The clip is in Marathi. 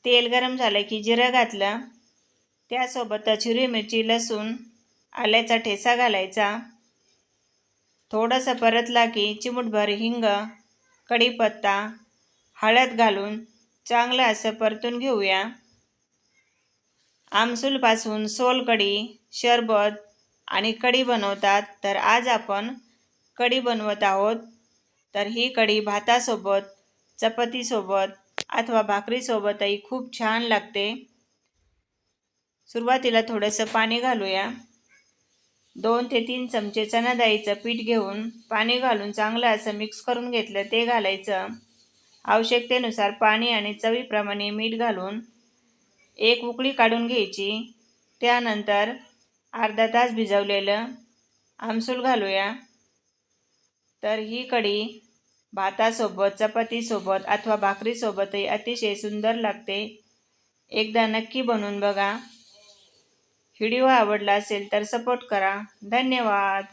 तेल गरम झालं की जिरं घातलं, त्यासोबतच हिरवी मिरची, लसूण, आल्याचा ठेचा घालायचा. थोडंसं परतला की चिमूटभर हिंग, कढीपत्ता, हळद घालून चांगलं असं परतून घेऊया. आमसूलपासून सोलकढी, शरबत आणि कढी बनवतात, तर आज आपण कढी बनवत आहोत. तर ही कढी भातासोबत, चपातीसोबत अथवा भाकरीसोबतही खूप छान लागते. सुरुवातीला थोडंसं पाणी घालूया. 2 ते 3 चमचे चणा डाळीचं पीठ घेऊन पाणी घालून चांगलं असं मिक्स करून घेतलं, ते घालायचं. आवश्यकतेनुसार पाणी आणि चवीप्रमाणे मीठ घालून एक उकळी काढून घ्यायची. त्यानंतर अर्धा तास भिजवलेलं आमसूल घालूया. तर ही कढी भातासोबत, चपातीसोबत अथवा भाकरीसोबतही अतिशय सुंदर लागते. एकदा नक्की बनवून बघा. व्हिडिओ आवडला असेल तर सपोर्ट करा. धन्यवाद.